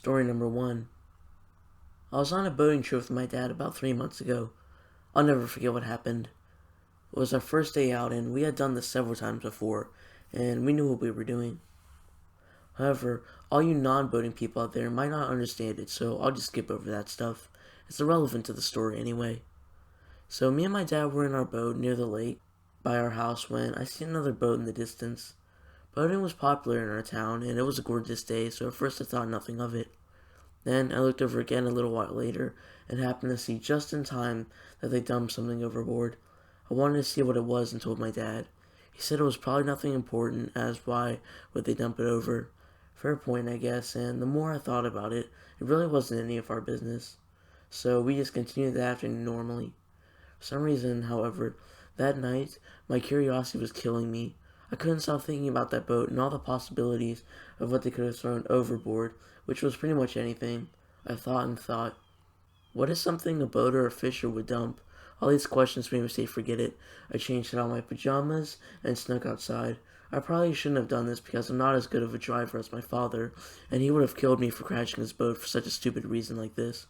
Story number 1. I was on a boating trip with my dad about 3 months ago. I'll never forget what happened. It was our first day out, and we had done this several times before, and we knew what we were doing. However, all you non-boating people out there might not understand it, so I'll just skip over that stuff. It's irrelevant to the story anyway. So me and my dad were in our boat near the lake by our house when I see another boat in the distance. Boating was popular in our town, and it was a gorgeous day, so at first I thought nothing of it. Then I looked over again a little while later and happened to see just in time that they dumped something overboard. I wanted to see what it was and told my dad. He said it was probably nothing important, as why would they dump it over? Fair point, I guess, and the more I thought about it, it really wasn't any of our business. So we just continued the afternoon normally. For some reason, however, that night, my curiosity was killing me. I couldn't stop thinking about that boat and all the possibilities of what they could have thrown overboard, which was pretty much anything. I thought and thought. What is something a boater or fisher would dump? All these questions made me say forget it. I changed out my pajamas and snuck outside. I probably shouldn't have done this because I'm not as good of a driver as my father, and he would have killed me for crashing his boat for such a stupid reason like this.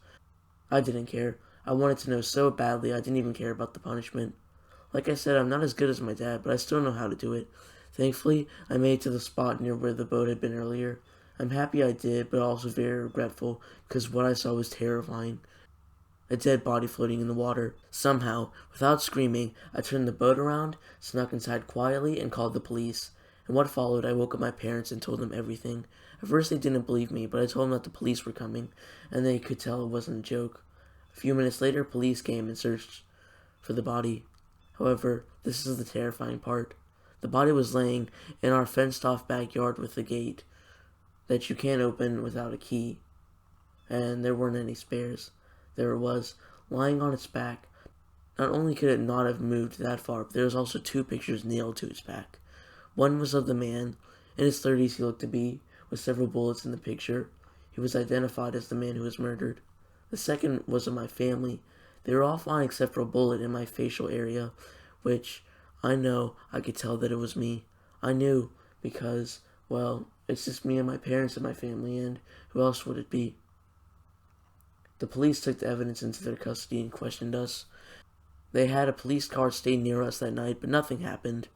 I didn't care. I wanted to know so badly I didn't even care about the punishment. Like I said, I'm not as good as my dad, but I still know how to do it. Thankfully, I made it to the spot near where the boat had been earlier. I'm happy I did, but also very regretful, because what I saw was terrifying. A dead body floating in the water. Somehow, without screaming, I turned the boat around, snuck inside quietly, and called the police. In what followed, I woke up my parents and told them everything. At first they didn't believe me, but I told them that the police were coming, and they could tell it wasn't a joke. A few minutes later, police came and searched for the body. However, this is the terrifying part. The body was laying in our fenced-off backyard with a gate that you can't open without a key, and there weren't any spares. There it was, lying on its back. Not only could it not have moved that far, but there was also 2 pictures nailed to its back. One was of the man, in his 30s he looked to be, with several bullets in the picture. He was identified as the man who was murdered. The second was of my family. They were all fine except for a bullet in my facial area, which I know I could tell that it was me. I knew because, well, it's just me and my parents and my family, and who else would it be? The police took the evidence into their custody and questioned us. They had a police car stay near us that night, but nothing happened.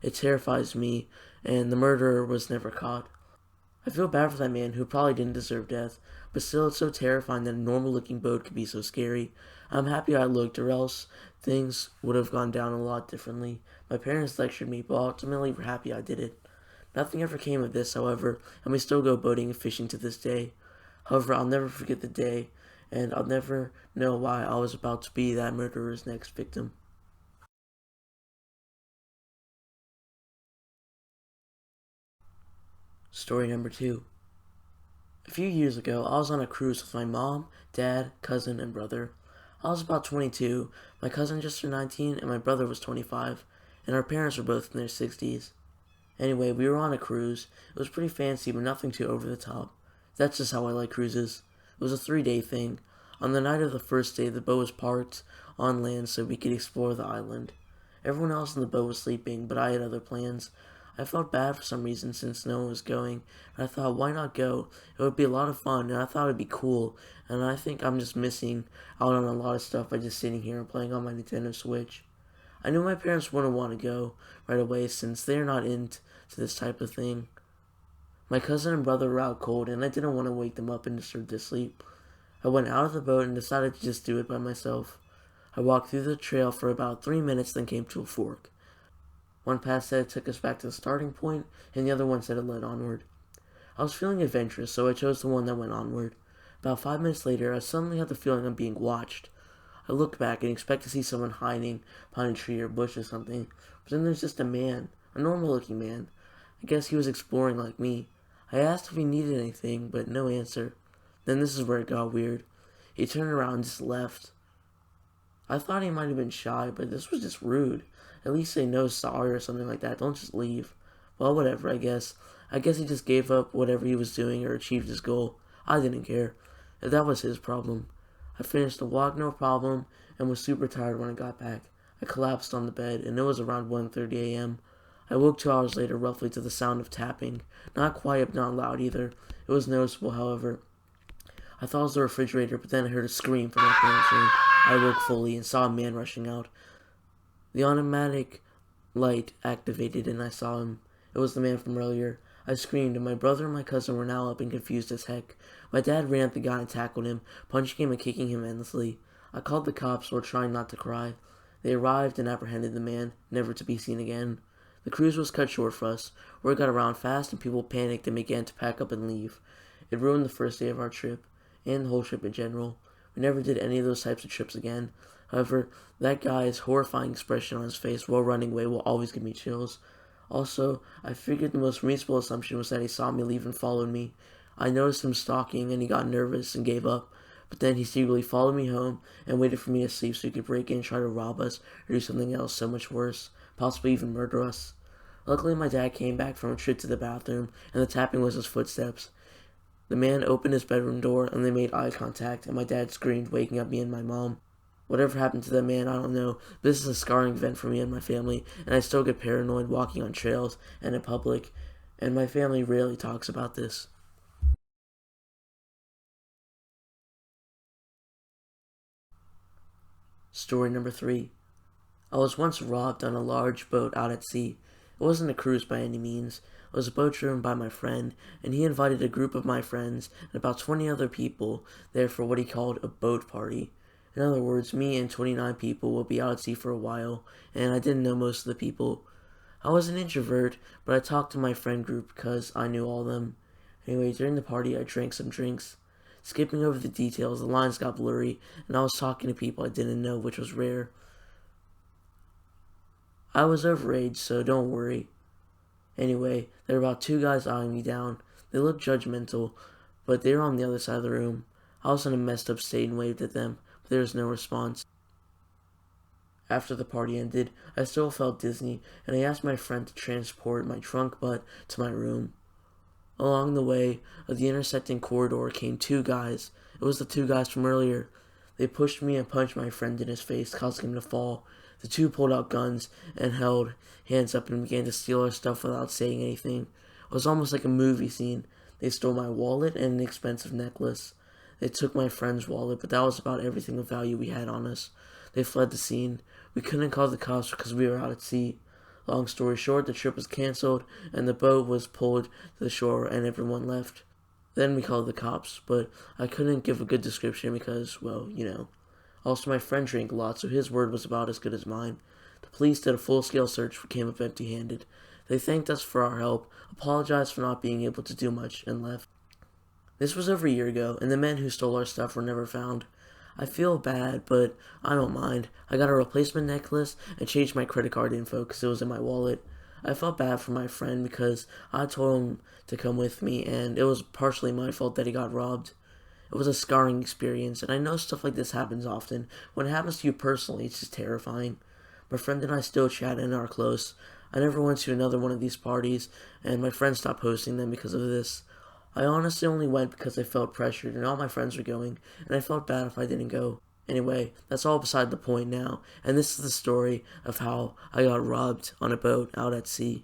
It terrifies me, and the murderer was never caught. I feel bad for that man who probably didn't deserve death, but still it's so terrifying that a normal-looking boat could be so scary. I'm happy I looked, or else things would have gone down a lot differently. My parents lectured me, but ultimately were happy I did it. Nothing ever came of this, however, and we still go boating and fishing to this day. However, I'll never forget the day, and I'll never know why I was about to be that murderer's next victim. Story number 2. A few years ago, I was on a cruise with my mom, dad, cousin, and brother. I was about 22, my cousin just turned 19, and my brother was 25, and our parents were both in their 60s. Anyway, we were on a cruise. It was pretty fancy, but nothing too over the top. That's just how I like cruises. It was a 3-day thing. On the night of the first day, the boat was parked on land so we could explore the island. Everyone else in the boat was sleeping, but I had other plans. I felt bad for some reason since no one was going, and I thought, why not go? It would be a lot of fun, and I thought it would be cool, and I think I'm just missing out on a lot of stuff by just sitting here and playing on my Nintendo Switch. I knew my parents wouldn't want to go right away since they're not into this type of thing. My cousin and brother were out cold, and I didn't want to wake them up and disturb their sleep. I went out of the boat and decided to just do it by myself. I walked through the trail for about 3 minutes, then came to a fork. One path said it took us back to the starting point, and the other one said it led onward. I was feeling adventurous, so I chose the one that went onward. About 5 minutes later, I suddenly had the feeling of being watched. I looked back and expect to see someone hiding behind a tree or bush or something, but then there's just a man, a normal-looking man. I guess he was exploring like me. I asked if he needed anything, but no answer. Then this is where it got weird. He turned around and just left. I thought he might have been shy, but this was just rude. At least say no sorry or something like that. Don't just leave. Well, whatever, I guess. I guess he just gave up whatever he was doing or achieved his goal. I didn't care. If that was his problem. I finished the walk no problem and was super tired when I got back. I collapsed on the bed, and it was around 1:30 a.m. I woke 2 hours later roughly to the sound of tapping. Not quiet, but not loud either. It was noticeable, however. I thought it was the refrigerator, but then I heard a scream from my parents' room. I woke fully and saw a man rushing out. The automatic light activated and I saw him. It was the man from earlier. I screamed, and my brother and my cousin were now up and confused as heck. My dad ran at the guy and tackled him, punching him and kicking him endlessly. I called the cops while trying not to cry. They arrived and apprehended the man, never to be seen again. The cruise was cut short for us. Word got around fast and people panicked and began to pack up and leave. It ruined the first day of our trip, and the whole trip in general. We never did any of those types of trips again. However, that guy's horrifying expression on his face while running away will always give me chills. Also, I figured the most reasonable assumption was that he saw me leave and followed me. I noticed him stalking and he got nervous and gave up. But then he secretly followed me home and waited for me to sleep so he could break in and try to rob us or do something else so much worse, possibly even murder us. Luckily, my dad came back from a trip to the bathroom and the tapping was his footsteps. The man opened his bedroom door and they made eye contact and my dad screamed, waking up me and my mom. Whatever happened to that man, I don't know. This is a scarring event for me and my family, and I still get paranoid walking on trails and in public, and my family rarely talks about this. Story number 3. I was once robbed on a large boat out at sea. It wasn't a cruise by any means. It was a boat driven by my friend, and he invited a group of my friends and about 20 other people there for what he called a boat party. In other words, me and 29 people will be out at sea for a while, and I didn't know most of the people. I was an introvert, but I talked to my friend group because I knew all of them. Anyway, during the party, I drank some drinks. Skipping over the details, the lines got blurry, and I was talking to people I didn't know, which was rare. I was overage, so don't worry. Anyway, there were about 2 guys eyeing me down. They looked judgmental, but they were on the other side of the room. I was in a messed up state and waved at them, but there was no response. After the party ended, I still felt dizzy, and I asked my friend to transport my drunk butt to my room. Along the way of the intersecting corridor came 2 guys. It was the 2 guys from earlier. They pushed me and punched my friend in his face, causing him to fall. The 2 pulled out guns and held hands up and began to steal our stuff without saying anything. It was almost like a movie scene. They stole my wallet and an expensive necklace. They took my friend's wallet, but that was about everything of value we had on us. They fled the scene. We couldn't call the cops because we were out at sea. Long story short, the trip was canceled, and the boat was pulled to the shore, and everyone left. Then we called the cops, but I couldn't give a good description because, well, you know. Also, my friend drank a lot, so his word was about as good as mine. The police did a full-scale search but came up empty-handed. They thanked us for our help, apologized for not being able to do much, and left. This was over a year ago, and the men who stole our stuff were never found. I feel bad, but I don't mind. I got a replacement necklace and changed my credit card info because it was in my wallet. I felt bad for my friend because I told him to come with me, and it was partially my fault that he got robbed. It was a scarring experience, and I know stuff like this happens often. When it happens to you personally, it's just terrifying. My friend and I still chat and are close. I never went to another one of these parties, and my friend stopped hosting them because of this. I honestly only went because I felt pressured and all my friends were going, and I felt bad if I didn't go. Anyway, that's all beside the point now, and this is the story of how I got robbed on a boat out at sea.